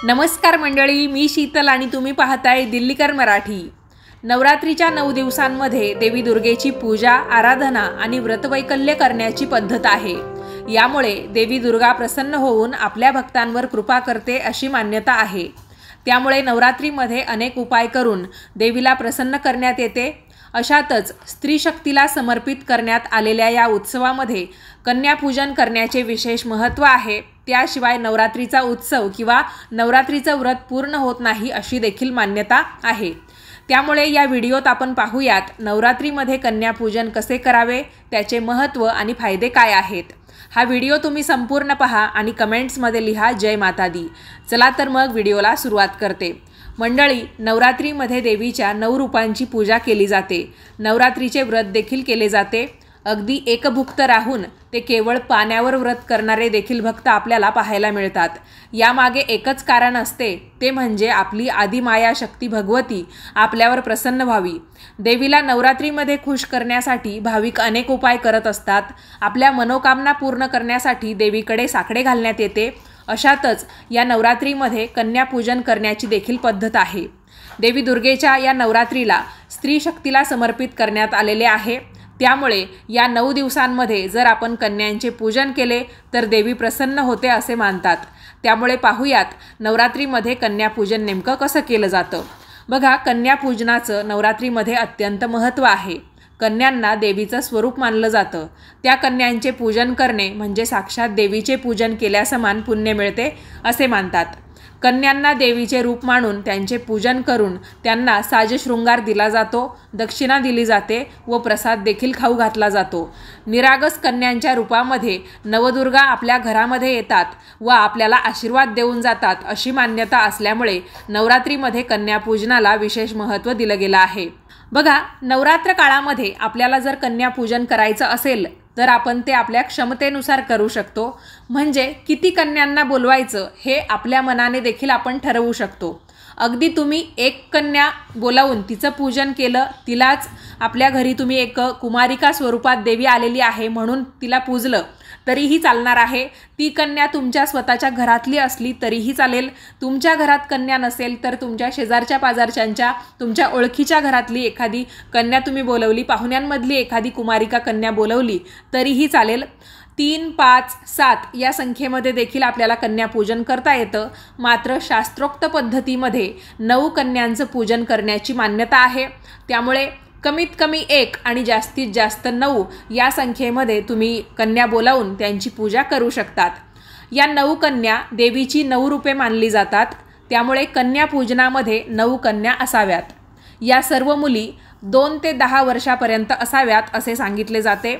नमस्कार मंडळी, मी शीतल आणि तुम्ही पाहताय दिल्लीकर मराठी। नवरात्रीच्या 9 दिवसांमध्ये देवी दुर्गेची पूजा, आराधना आणि व्रतवैकल्य करण्याची पद्धत आहे। यामुळे देवी दुर्गा प्रसन्न होऊन आपल्या भक्तांवर कृपा करते अशी मान्यता आहे। त्यामुळे नवरात्रीमध्ये अनेक उपाय करून देवीला प्रसन्न करण्यात येते। अशातच स्त्री शक्तीला समर्पित करण्यात आलेल्या या उत्सवामध्ये कन्यापूजन करण्याचे विशेष महत्त्व आहे। त्याशिवाय नवरात्रीचा उत्सव किंवा नवरात्रीचं व्रत पूर्ण होत नाही अशी देखील मान्यता आहे। त्यामुळे या व्हिडिओत आपण पाहूयात नवरात्रीमध्ये कन्यापूजन कसे करावे, त्याचे महत्त्व आणि फायदे काय आहेत। हा व्हिडिओ तुम्ही संपूर्ण पहा आणि कमेंट्समध्ये लिहा जय माता दी। चला तर मग व्हिडिओला सुरुवात करते। मंडळी, नवरात्रीमध्ये देवीच्या 9 रूपांची पूजा केली जाते। नवरात्रीचे व्रत देखील केले जाते। अगदी एकभुक्त राहून ते केवळ पाण्यावर व्रत करणारे देखील भक्त आपल्याला पाहायला मिळतात। यामागे एकच कारण असते, ते म्हणजे आपली आदिमाया शक्ती भगवती आपल्यावर प्रसन्न व्हावी। देवीला नवरात्रीमध्ये खुश करण्यासाठी भाविक अनेक उपाय करत असतात। आपल्या मनोकामना पूर्ण करण्यासाठी देवीकडे साकडे घालण्यात येते। अशातच या नवरात्रीमध्ये कन्यापूजन करण्याची देखील पद्धत आहे। देवी दुर्गेच्या या नवरात्रीला स्त्री शक्तीला समर्पित करण्यात आलेले आहे। त्यामुळे या 9 दिवसांमध्ये जर आपण कन्यांचे पूजन केले तर देवी प्रसन्न होते असे मानतात। त्यामुळे पाहूयात नवरात्रीमध्ये कन्यापूजन नेमकं कसं केलं जातं। बघा, कन्यापूजनाचं नवरात्रीमध्ये अत्यंत महत्त्व आहे। कन्यांना देवीचं स्वरूप मानलं जातं। त्या कन्यांचे पूजन करणे म्हणजे साक्षात देवीचे पूजन केल्यासमान पुण्य मिळते असे मानतात। कन्यांना देवीचे रूप मानून त्यांचे पूजन करून त्यांना साजशृंगार दिला जातो, दक्षिणा दिली जाते व प्रसाद देखील खाऊ घातला जातो। निरागस कन्यांच्या रूपामध्ये नवदुर्गा आपल्या घरामध्ये येतात व आपल्याला आशीर्वाद देऊन जातात अशी मान्यता असल्यामुळे नवरात्रीमध्ये कन्यापूजनाला विशेष महत्त्व दिलं गेलं आहे। बघा, नवरात्र काळामध्ये आपल्याला जर कन्यापूजन करायचं असेल तर आपण ते आपल्या क्षमतेनुसार करू शकतो। म्हणजे किती कन्यांना बोलवायचं हे आपल्या मनाने देखील आपण ठरवू शकतो। अगदी तुम्ही एक कन्या बोलावून तिचं पूजन केलं, तिलाच आपल्या घरी तुम्ही एक कुमारिका स्वरूपात देवी आलेली आहे म्हणून तिला पूजलं तरीही चालणार आहे। ती कन्या तुमच्या स्वतःच्या घरातली असली तरीही चालेल। तुमच्या घरात कन्या नसेल तर तुमच्या शेजारच्या पाजारच्यांच्या, तुमच्या ओळखीच्या घरातली एखादी कन्या तुम्ही बोलवली, पाहुण्यांमधली एखादी कुमारिका कन्या बोलवली तरीही चालेल। 3, 5, 7 या संख्येमध्ये देखील आपल्याला कन्यापूजन करता येतं। मात्र शास्त्रोक्त पद्धतीमध्ये 9 कन्यांचं पूजन करण्याची मान्यता आहे। त्यामुळे कमीत कमी 1 आणि जास्तीत जास्त 9 या संख्येमध्ये तुम्ही कन्या बोलावून त्यांची पूजा करू शकतात। या 9 कन्या देवीची 9 रूपे मानली जातात। त्यामुळे कन्यापूजनामध्ये 9 कन्या असाव्यात। या सर्व मुली 2 ते 10 वर्षापर्यंत असाव्यात असे सांगितले जाते।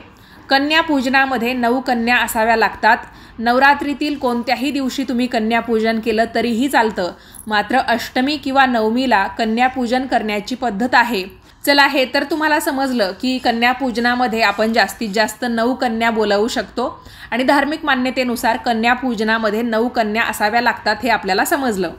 कन्यापूजनामध्ये 9 कन्या असाव्या लागतात। नवरात्रीतील कोणत्याही दिवशी तुम्ही कन्यापूजन केलं तरीही चालतं। मात्र अष्टमी किंवा नवमीला कन्यापूजन करण्याची पद्धत आहे। चला, हे तर तुम्हाला समजलं की कन्यापूजनामध्ये आपण जास्तीत जास्त 9 कन्या बोलावू शकतो आणि धार्मिक मान्यतेनुसार कन्यापूजनामध्ये 9 कन्या असाव्या लागतात हे आपल्याला समजलं।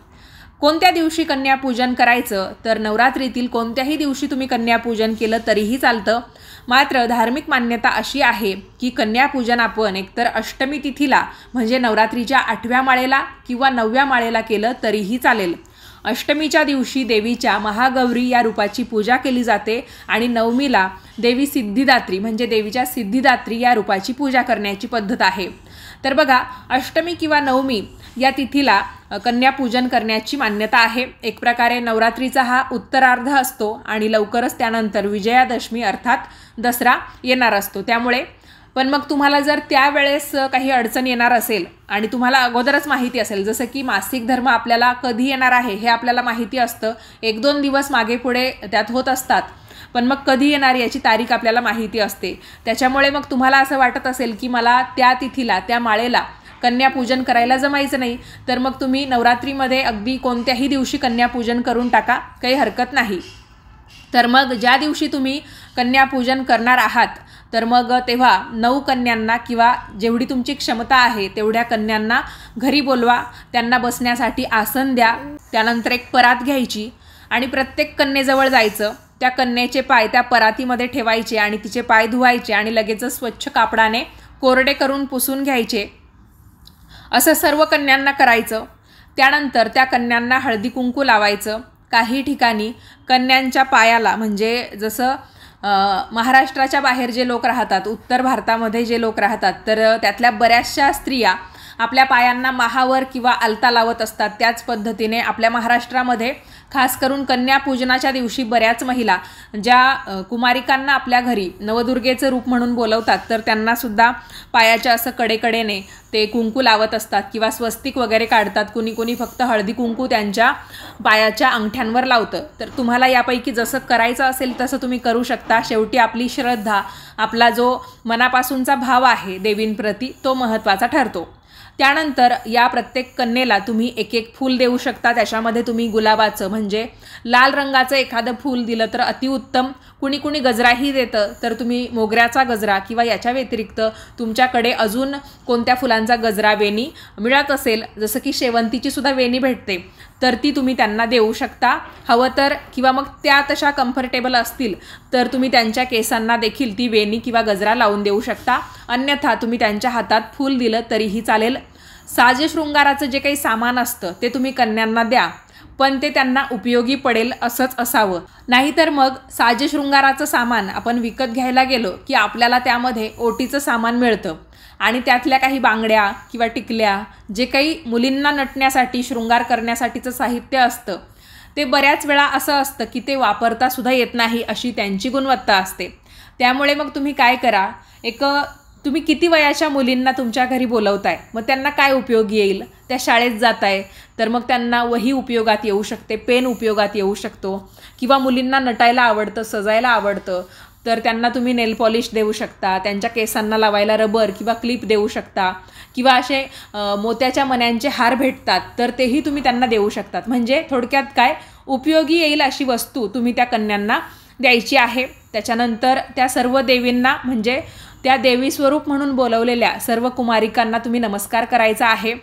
कोणत्या दिवशी कन्यापूजन करायचं तर नवरात्रीतील कोणत्याही दिवशी तुम्ही कन्यापूजन केलं तरीही चालतं। मात्र धार्मिक मान्यता अशी आहे की कन्यापूजन आपण एकतर अष्टमी तिथीला म्हणजे नवरात्रीच्या 8व्या माळेला किंवा 9व्या माळेला केलं तरीही चालेल। अष्टमीच्या दिवशी देवीच्या महागौरी या रूपाची पूजा केली जाते आणि नवमीला देवी सिद्धिदात्री म्हणजे देवीच्या सिद्धिदात्री या रूपाची पूजा करण्याची पद्धत आहे। तर बघा, अष्टमी किंवा नवमी या तिथीला कन्यापूजन करण्याची मान्यता आहे। एक प्रकारे नवरात्रीचा हा उत्तरार्ध असतो आणि लवकरच त्यानंतर विजयादशमी अर्थात दसरा येणार असतो। त्यामुळे पण मग तुम्हाला जर त्यावेळेस काही अडचण येणार असेल आणि तुम्हाला अगोदरच माहिती असेल, जसं की मासिक धर्म आपल्याला कधी येणार आहे हे आपल्याला माहिती असतं, 1-2 दिवस मागे पुढे त्यात होत असतात, पण मग कधी येणार याची तारीख आपल्याला माहिती असते। त्याच्यामुळे मग तुम्हाला असं वाटत असेल की मला त्या तिथीला त्या माळेला कन्यापूजन करायला जमायचं नाही, तर मग तुम्ही नवरात्रीमध्ये अगदी कोणत्याही दिवशी कन्यापूजन करून टाका, काही हरकत नाही। तर मग ज्या दिवशी तुम्ही कन्यापूजन करणार आहात तर मग तेव्हा 9 कन्यांना किंवा जेवढी तुमची क्षमता आहे तेवढ्या कन्यांना घरी बोलवा, त्यांना बसण्यासाठी आसन द्या, त्यानंतर एक परात घ्यायची आणि प्रत्येक कन्येजवळ जायचं। त्या कन्येचे पाय त्या परातीमध्ये ठेवायचे आणि तिचे पाय धुवायचे आणि लगेचच स्वच्छ कापडाने कोरडे करून पुसून घ्यायचे। असं सर्व कन्यांना करायचं। त्यानंतर त्या कन्यांना हळदी कुंकू लावायचं. काही ठिकाणी कन्यांच्या पायाला, म्हणजे जसं महाराष्ट्राच्या बाहेर जे लोक राहतात, उत्तर भारतामध्ये जे लोक राहतात, तर त्यातल्या बऱ्याचशा स्त्रिया आपल्या पायांना महावर किंवा आलता लावत असतात. त्याच पद्धतीने आपल्या महाराष्ट्रामध्ये खास करून कन्यापूजनाच्या दिवशी बऱ्याच महिला ज्या कुमारिकांना आपल्या घरी नवदुर्गेचं रूप म्हणून बोलवतात, तर त्यांनासुद्धा पायाच्या असं कडेकडेने ते कुंकू लावत असतात किंवा स्वस्तिक वगैरे काढतात. कुणी कुणी फक्त हळदी कुंकू त्यांच्या पायाच्या अंगठ्यांवर लावतं. तर तुम्हाला यापैकी जसं करायचं असेल तसं तुम्ही करू शकता. शेवटी आपली श्रद्धा, आपला जो मनापासूनचा भाव आहे देवींप्रती, तो महत्त्वाचा ठरतो. त्यानंतर या प्रत्येक कन्येला तुम्ही एक एक फूल देऊ शकता. त्याच्यामध्ये तुम्ही गुलाबाचं, म्हणजे लाल रंगाचं एखादं फूल दिलं तर अतिउत्तम. कुणी कुणी गजराही देतं, तर तुम्ही मोगऱ्याचा गजरा किंवा याच्या व्यतिरिक्त तुमच्याकडे अजून कोणत्या फुलांचा गजरा, वेणी मिळत असेल, जसं की शेवंतीची सुद्धा वेणी भेटते, तर ती तुम्ही त्यांना देऊ शकता. हवं तर, किंवा मग त्या तशा कम्फर्टेबल असतील तर तुम्ही त्यांच्या केसांना देखील ती वेणी किंवा गजरा लावून देऊ शकता. अन्यथा तुम्ही त्यांच्या हातात फूल दिलं तरीही चालेल. साजशृंगाराचं जे काही सामान असतं ते तुम्ही कन्यांना द्या, पण ते त्यांना उपयोगी पडेल असंच असावं. नाहीतर मग साजशृंगाराचं सामान आपण विकत घ्यायला गेलो की आपल्याला त्यामध्ये ओटीचं सामान मिळतं आणि त्यातल्या काही बांगड्या किंवा टिकल्या, जे काही मुलींना नटण्यासाठी, शृंगार करण्यासाठीचं साहित्य असतं, ते बऱ्याच वेळा असं असतं की ते वापरतासुद्धा येत नाही, अशी त्यांची गुणवत्ता असते. त्यामुळे मग तुम्ही काय करा, तुम्ही किती वयाच्या मुलींना तुमच्या घरी बोलवताय, मग त्यांना काय उपयोगी येईल? त्या शाळेत जात आहे तर मग त्यांना वही उपयोगात येऊ शकते, पेन उपयोगात येऊ शकतो, किंवा मुलींना नटायला आवडतं, सजायला आवडतं, तर त्यांना तुम्ही नेल पॉलिश देऊ शकता. त्यांच्या केसांना लावायला रबर किंवा क्लिप देऊ शकता, किंवा असे मोत्याच्या मण्यांचे हार भेटतात, तर तेही तुम्ही त्यांना देऊ शकतात. म्हणजे थोडक्यात काय, उपयोगी येईल अशी वस्तू तुम्ही त्या कन्यांना द्यायची आहे. त्याच्यानंतर त्या सर्व देवींना, म्हणजे त्या देवी स्वरूप म्हणून बोलवलेल्या सर्व कुमारिकांना तुम्ही नमस्कार करायचा आहे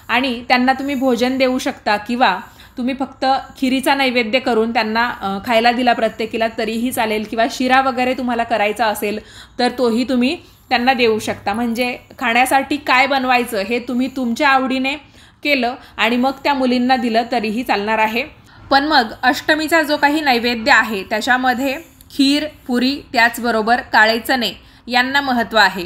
आणि त्यांना तुम्ही भोजन देऊ शकता, किंवा तुम्ही फक्त खिरीचा नैवेद्य करून त्यांना खायला दिला प्रत्येकीला तरीही चालेल, किंवा शिरा वगैरे तुम्हाला करायचा असेल तर तोही तुम्ही त्यांना देऊ शकता. म्हणजे खाण्यासाठी काय बनवायचं हे तुम्ही तुमच्या आवडीने केलं आणि मग त्या मुलींना दिलं तरीही चालणार आहे. पण मग अष्टमीचा जो काही नैवेद्य आहे त्याच्यामध्ये खीर, पुरी, त्याचबरोबर काळे चणे यांना महत्त्व आहे.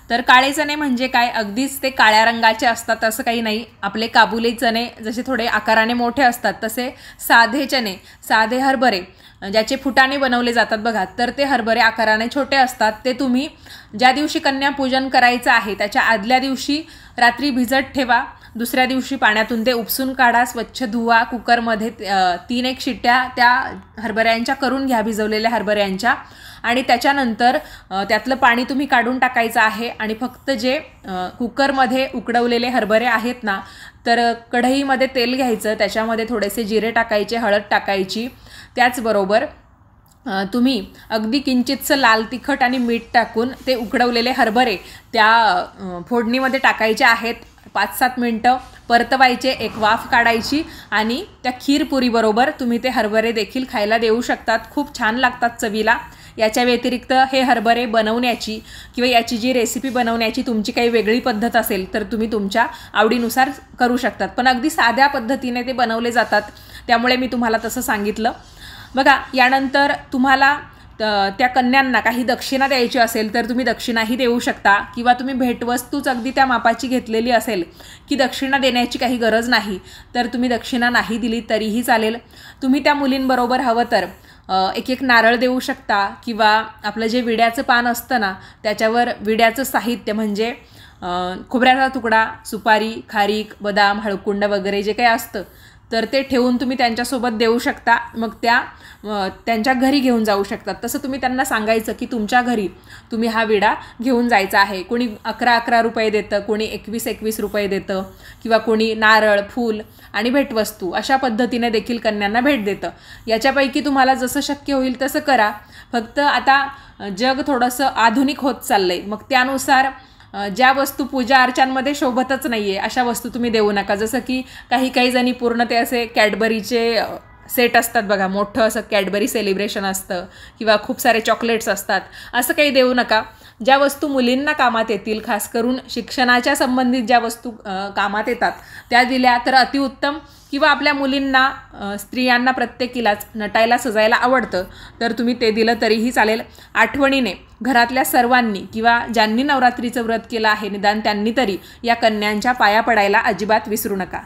तर काळे चणे म्हणजे काय, अगदीच ते काळ्या रंगाचे असतात असं काही नाही. आपले काबुली चणे जसे थोडे आकाराने मोठे असतात, तसे साधे चणे, साधे हरभरे ज्याचे फुटाणे बनवले जातात बघा, तर ते हरभरे आकाराने छोटे असतात. ते तुम्ही ज्या दिवशी कन्यापूजन करायचं आहे त्याच्या आदल्या दिवशी रात्री भिजत ठेवा. दुसऱ्या दिवशी पाण्यातून ते उपसून काढा, स्वच्छ धुवा. कुकरमध्ये 3-1 शिट्ट्या त्या हरभऱ्यांच्या करून घ्या, भिजवलेल्या हरभऱ्यांच्या, आणि त्याच्यानंतर त्यातलं पाणी तुम्ही काढून टाकायचं आहे आणि फक्त जे कुकरमध्ये उकडवलेले हरभरे आहेत ना, तर कढईमध्ये तेल घ्यायचं, त्याच्यामध्ये थोडेसे जिरे टाकायचे, हळद टाकायची, त्याचबरोबर तुम्ही अगदी किंचितचं लाल तिखट आणि मीठ टाकून ते उकडवलेले हरभरे त्या फोडणीमध्ये टाकायचे आहेत. 5-7 मिनटं परतवायचे, एक वाफ काढायची आणि त्या खीरपुरीबरोबर तुम्ही ते हरभरे देखील खायला देऊ शकतात. खूप छान लागतात चवीला. याच्या व्यतिरिक्त हे हरभरे बनवण्याची किंवा याची जी रेसिपी बनवण्याची तुमची काही वेगळी पद्धत असेल तर तुम्ही तुमच्या आवडीनुसार करू शकतात. पण अगदी साध्या पद्धतीने ते बनवले जातात, त्यामुळे मी तुम्हाला तसं सांगितलं. बघा, यानंतर तुम्हाला त्या कन्यांना काही दक्षिणा द्यायची असेल तर तुम्ही दक्षिणाही देऊ शकता, किंवा तुम्ही भेटवस्तूच अगदी त्या मापाची घेतलेली असेल की दक्षिणा देण्याची काही गरज नाही, तर तुम्ही दक्षिणा नाही दिली तरीही चालेल. तुम्ही त्या मुलींबरोबर हवं तर एक नारळ देऊ शकता, किंवा आपलं जे विड्याचं पान असतं ना त्याच्यावर विड्याचं साहित्य म्हणजे खोबऱ्याचा तुकडा, सुपारी, खारीक, बदाम, हळकुंड वगैरे जे काही असतं तर ते ठेवून तुम्ही त्यांच्यासोबत देऊ शकता. मग त्या त्यांच्या घरी घेऊन जाऊ शकतात. तसं तुम्ही त्यांना सांगायचं की तुमच्या घरी तुम्ही हा विडा घेऊन जायचा आहे. कोणी 11-11 रुपये देतं, कोणी 21-21 रुपये देतं, किंवा कोणी नारळ, फूल आणि भेटवस्तू अशा पद्धतीने देखील कन्यांना भेट देतं. याच्यापैकी तुम्हाला जसं शक्य होईल तसं करा. फक्त आता जग थोडंसं आधुनिक होत चाललंय, मग त्यानुसार ज्या वस्तू पूजा अर्चांमध्ये शोभतच नाही आहे अशा वस्तू तुम्ही देऊ नका. जसं की काही जणी पूर्ण ते असे कॅडबरीचे सेट असतात बघा, मोठं असं कॅडबरी सेलिब्रेशन असतं किंवा खूप सारे चॉकलेट्स असतात, असं काही देऊ नका. ज्या वस्तू मुलींना कामात येतील, खास करून शिक्षणाच्या संबंधित ज्या वस्तू कामात येतात त्या दिल्या तर अतिउत्तम. किंवा आपल्या मुलींना, स्त्रियांना प्रत्येकीलाच नटायला सजायला आवडतं, तर तुम्ही ते दिलं तरीही चालेल. आठवणीने घरातल्या सर्वांनी किंवा ज्यांनी नवरात्रीचं व्रत केलं आहे निदान त्यांनी तरी या कन्यांच्या पाया पडायला अजिबात विसरू नका.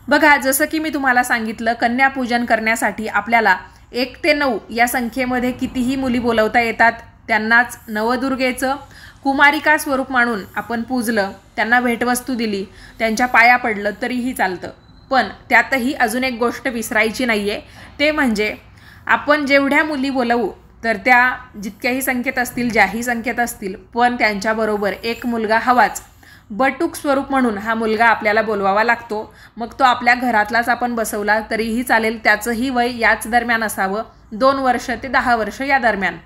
बघा, जसं की मी तुम्हाला सांगितलं, कन्यापूजन करण्यासाठी आपल्याला 1 ते 9 या संख्येमध्ये कितीही मुली बोलवता येतात. त्यांनाच नवदुर्गेचं कुमारिका स्वरूप मानून आपण पूजलं, त्यांना भेटवस्तू दिली, त्यांच्या पाया पडलं तरीही चालतं. पण त्यातही अजून एक गोष्ट विसरायची नाही आहे, ते म्हणजे आपण जेवढ्या मुली बोलवू तर त्या जितक्याही संख्येत असतील, ज्याही संख्येत असतील, पण त्यांच्याबरोबर एक मुलगा हवाच. बटूक स्वरूप म्हणून हा मुलगा आपल्याला बोलवावा लागतो. मग तो आपल्या घरातलाच आपण बसवला तरीही चालेल. त्याचंही वय याच दरम्यान असावं, 2 वर्ष ते 10 वर्ष या दरम्यान.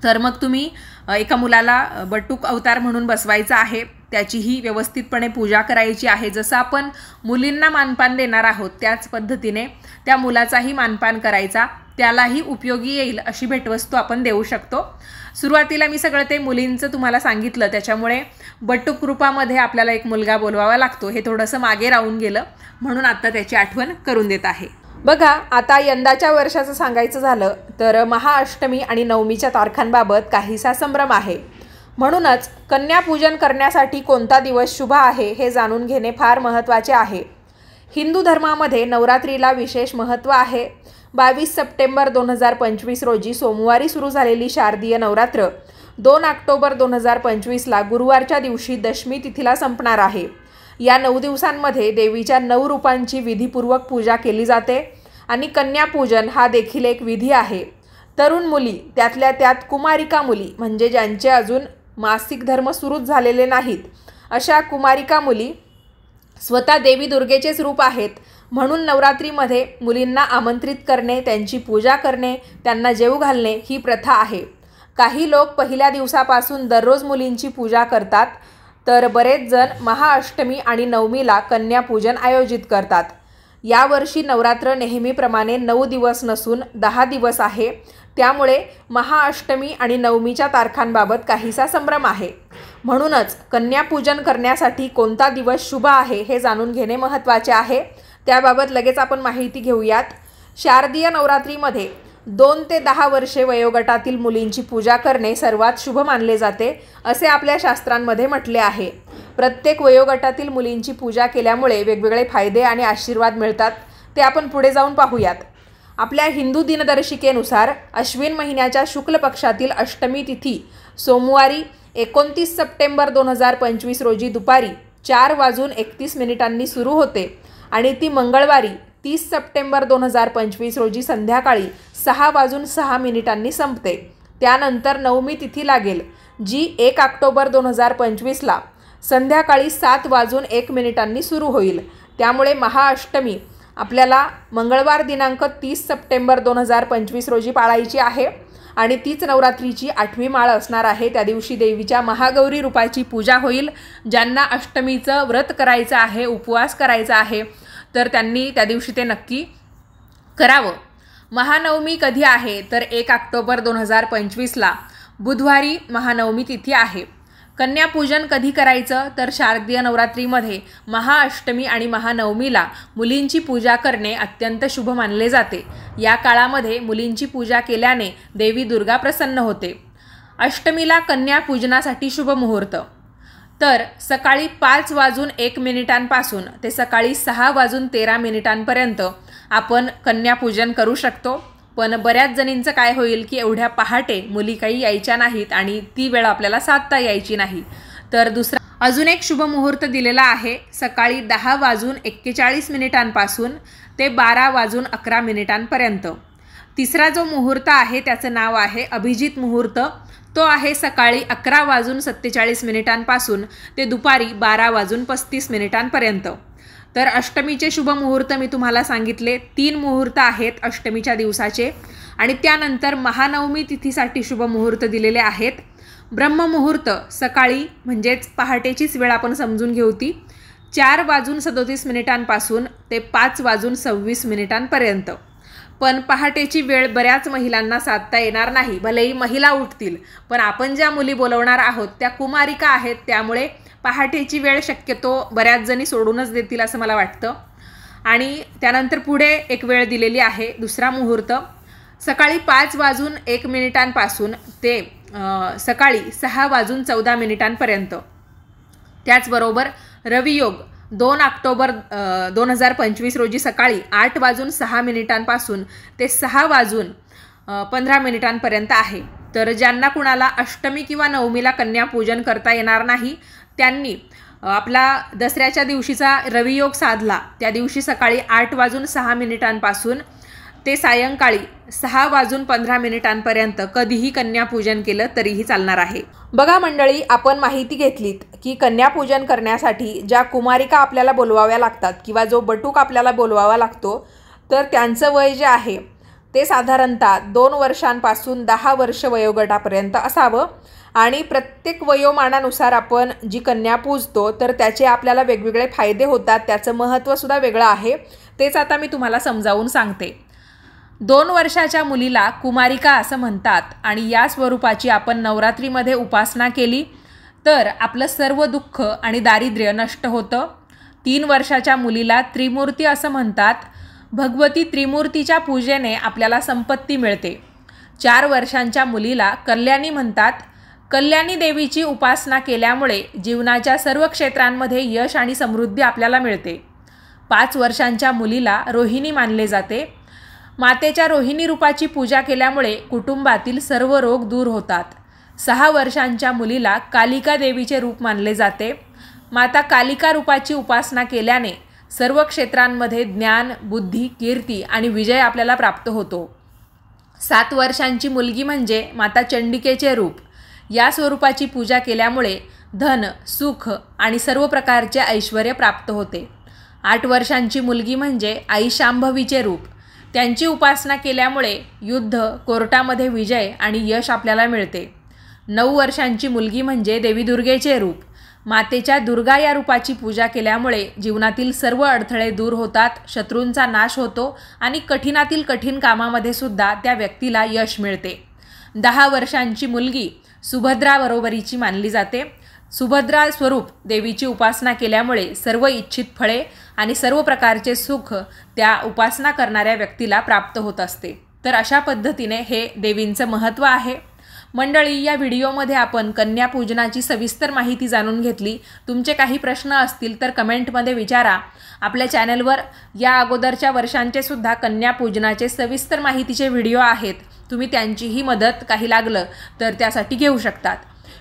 तर मग तुम्ही एका मुलाला बटूक अवतार म्हणून बसवायचा आहे, त्याचीही व्यवस्थितपणे पूजा करायची आहे. जसं आपण मुलींना मानपान देणार आहोत त्याच पद्धतीने त्या मुलाचाही मानपान करायचा, त्यालाही उपयोगी येईल अशी भेटवस्तू आपण देऊ शकतो. सुरुवातीला मी सगळं ते मुलींचं तुम्हाला सांगितलं, त्याच्यामुळे बटूक रूपामध्ये आपल्याला एक मुलगा बोलवावा लागतो हे थोडंसं मागे राहून गेलं, म्हणून आता त्याची आठवण करून देत आहे. बघा, आता यंदाच्या वर्षाचं सांगायचं झालं तर महाअष्टमी आणि नवमीच्या तारखांबाबत काहीसा संभ्रम आहे. म्हणूनच कन्यापूजन करण्यासाठी कोणता दिवस शुभ आहे हे जाणून घेणे फार महत्त्वाचे आहे. हिंदू धर्मामध्ये नवरात्रीला विशेष महत्त्व आहे. 22 सप्टेंबर 2025 रोजी सोमवारी सुरू झालेली शारदीय नवरात्र 2 ऑक्टोबर 2025ला गुरुवारच्या दिवशी दशमी तिथीला संपणार आहे. या 9 दिवसांमध्ये देवीच्या 9 रूपांची विधीपूर्वक पूजा केली जाते आणि कन्यापूजन हा देखील एक विधी आहे. तरुण मुली, त्यातल्या त्यात कुमारिका मुली म्हणजे ज्यांचे अजून मासिक धर्म सुरूच झालेले नाहीत, अशा कुमारिका मुली स्वतः देवी दुर्गेचेच रूप आहेत. म्हणून नवरात्रीमध्ये मुलींना आमंत्रित करणे, त्यांची पूजा करणे, त्यांना जेवू घालणे ही प्रथा आहे. काही लोक पहिल्या दिवसापासून दररोज मुलींची पूजा करतात, तर बरेच जण महाअष्टमी आणि नवमीला कन्यापूजन आयोजित करतात. यावर्षी नवरात्र नेहमीप्रमाणे 9 दिवस नसून 10 दिवस आहे. त्यामुळे महाअष्टमी आणि नवमीच्या तारखांबाबत काहीसा संभ्रम आहे. म्हणूनच कन्यापूजन करण्यासाठी कोणता दिवस शुभ आहे हे जाणून घेणे महत्त्वाचे आहे. त्याबाबत लगेच आपण माहिती घेऊयात. शारदीय नवरात्रीमध्ये 2 ते 10 वर्षे वयोगटातील मुलींची पूजा करणे सर्वात शुभ मानले जाते असे आपल्या शास्त्रांमध्ये म्हटले आहे. प्रत्येक वयोगटातील मुलींची पूजा केल्यामुळे वेगवेगळे फायदे आणि आशीर्वाद मिळतात, ते आपण पुढे जाऊन पाहूयात. आपल्या हिंदू दिनदर्शिकेनुसार अश्विन महिन्याच्या शुक्ल पक्षातील अष्टमी तिथी सोमवारी 29 सप्टेंबर 2025 रोजी दुपारी 4:31 सुरू होते आणि ती मंगळवारी 30 सप्टेंबर 2025 रोजी संध्याकाळी 6:06 संपते. त्यानंतर नवमी तिथी लागेल, जी 1 ऑक्टोबर 2025ला संध्याकाळी 7:01 सुरू होईल. त्यामुळे महाअष्टमी आपल्याला मंगळवार दिनांक 30 सप्टेंबर 2025 रोजी पाळायची आहे आणि तीच नवरात्रीची 8वी माळ असणार आहे. त्या दिवशी देवीच्या महागौरी रूपाची पूजा होईल. ज्यांना अष्टमीचं व्रत करायचं आहे, उपवास करायचा आहे, तर त्यांनी त्या दिवशी ते नक्की करावं. महानवमी कधी आहे तर 1 ऑक्टोबर 2025ला बुधवारी महानवमी तिथी आहे. कन्यापूजन कधी करायचं तर शारदीय नवरात्रीमध्ये महाअष्टमी आणि महानवमीला मुलींची पूजा करणे अत्यंत शुभ मानले जाते. या काळामध्ये मुलींची पूजा केल्याने देवी दुर्गा प्रसन्न होते. अष्टमीला कन्यापूजनासाठी शुभ मुहूर्त तर सकाळी 5:01 ते सकाळी 6:13 आपण कन्यापूजन करू शकतो. पण बऱ्याच जणींचं काय होईल की एवढ्या पहाटे मुली काही यायच्या नाहीत आणि ती वेळ आपल्याला साधता यायची नाही. तर दुसरा अजून एक शुभ मुहूर्त दिलेला आहे, सकाळी 10:41 ते 12:11 तिसरा जो मुहूर्त आहे त्याचं नाव आहे अभिजित मुहूर्त. तो आहे सकाळी 11:47 ते दुपारी 12:35 तर अष्टमीचे शुभ मुहूर्त मी तुम्हाला सांगितले. 3 मुहूर्त आहेत अष्टमीच्या दिवसाचे आणि त्यानंतर महानवमी तिथीसाठी शुभ मुहूर्त दिलेले आहेत. ब्रह्ममुहूर्त सकाळी म्हणजेच पहाटेचीच वेळ आपण समजून घेऊ ती 4:37 ते 5:26 पण पहाटेची वेळ बऱ्याच महिलांना साधता येणार नाही. भलेही महिला उठतील, पण आपण ज्या मुली बोलवणार आहोत त्या कुमारिका आहेत, त्यामुळे पहाटेची वेळ शक्यतो बऱ्याच जणी सोडूनच देतील असं मला वाटतं. आणि त्यानंतर पुढे एक वेळ दिलेली आहे, दुसरा मुहूर्त सकाळी 5:01 ते सकाळी 6:14 त्याचबरोबर रवियोग 2 ऑक्टोबर 2025 रोजी सकाळी 8:06 ते 6:15 आहे. तर ज्यांना कुणाला अष्टमी किंवा नवमीला कन्यापूजन करता येणार नाही त्यांनी आपला दसऱ्याच्या दिवशीचा रवियोग साधला त्या दिवशी सकाळी 8:06 ते सायंकाळी 6:15 कधीही कन्यापूजन केलं तरीही चालणार आहे. बघा मंडळी, आपण माहिती घेतलीत की कन्यापूजन करण्यासाठी ज्या कुमारिका आपल्याला बोलवाव्या लागतात किंवा जो बटूक आपल्याला बोलवावा लागतो, तर त्यांचं वय जे आहे ते साधारणतः 2 वर्षांपासून 10 वर्ष वयोगटापर्यंत असावं. आणि प्रत्येक वयोमानानुसार आपण जी कन्या पूजतो तर त्याचे आपल्याला वेगवेगळे फायदे होतात, त्याचं महत्त्वसुद्धा वेगळं आहे. तेच आता मी तुम्हाला समजावून सांगते. 2 वर्षाच्या मुलीला कुमारिका असं म्हणतात आणि या स्वरूपाची आपण नवरात्रीमध्ये उपासना केली तर आपलं सर्व दुःख आणि दारिद्र्य नष्ट होतं. 3 वर्षाच्या मुलीला त्रिमूर्ती असं म्हणतात. भगवती त्रिमूर्तीच्या पूजेने आपल्याला संपत्ती मिळते. 4 वर्षांच्या मुलीला कल्याणी म्हणतात. कल्याणी देवीची उपासना केल्यामुळे जीवनाच्या सर्व क्षेत्रांमध्ये यश आणि समृद्धी आपल्याला मिळते. 5 वर्षांच्या मुलीला रोहिणी मानले जाते. मातेच्या रोहिणी रूपाची पूजा केल्यामुळे कुटुंबातील सर्व रोग दूर होतात. 6 वर्षांच्या मुलीला कालिका देवीचे रूप मानले जाते. माता कालिका रूपाची उपासना केल्याने सर्व क्षेत्रांमध्ये ज्ञान, बुद्धी, कीर्ती आणि विजय आपल्याला प्राप्त होतो. 7 वर्षांची मुलगी म्हणजे माता चंडिकेचे रूप. या स्वरूपाची पूजा केल्यामुळे धन, सुख आणि सर्व प्रकारचे ऐश्वर्य प्राप्त होते. 8 वर्षांची मुलगी म्हणजे आई शांभवीचे रूप. त्यांची उपासना केल्यामुळे युद्ध, कोर्टामध्ये विजय आणि यश आपल्याला मिळते. 9 वर्षांची मुलगी म्हणजे देवी दुर्गेचे रूप. मातेच्या दुर्गा या रूपाची पूजा केल्यामुळे जीवनातील सर्व अडथळे दूर होतात, शत्रूंचा नाश होतो आणि कठीणातील कठीण कामामध्ये सुद्धा त्या व्यक्तीला यश मिळते. 10 वर्षांची मुलगी सुभद्रा बरोबरीची मानली जाते. सुभद्रा स्वरूप देवीची उपासना केल्यामुळे सर्व इच्छित फळे आणि सर्व प्रकारचे सुख त्या उपासना करणाऱ्या व्यक्तीला प्राप्त होत असते. तर अशा पद्धतीने हे देवींचं महत्त्व आहे. मंडळी, या व्हिडिओमध्ये आपण कन्यापूजनाची सविस्तर माहिती जाणून घेतली. तुमचे काही प्रश्न असतील तर कमेंटमध्ये विचारा. आपल्या चॅनलवर या अगोदरच्या वर्षांचे सुद्धा कन्यापूजनाचे सविस्तर माहितीचे व्हिडिओ आहेत. तुम्ही त्यांचीही मदत काही लागलं तर त्यासाठी घेऊ शकतात.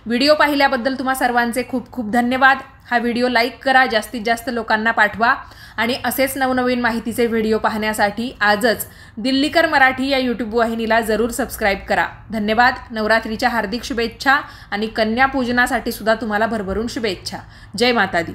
व्हिडिओ पाहिल्याबद्दल तुम्हा सर्वांचे खूप खूप धन्यवाद. हा व्हिडिओ लाईक करा, जास्तीत जास्त लोकांना पाठवा आणि असेच नवनवीन माहितीचे व्हिडिओ पाहण्यासाठी आजच दिल्लीकर मराठी या यूट्यूब वाहिनीला जरूर सबस्क्राईब करा. धन्यवाद. नवरात्रीच्या हार्दिक शुभेच्छा आणि कन्यापूजनासाठी सुद्धा तुम्हाला भरभरून शुभेच्छा. जय माता दी.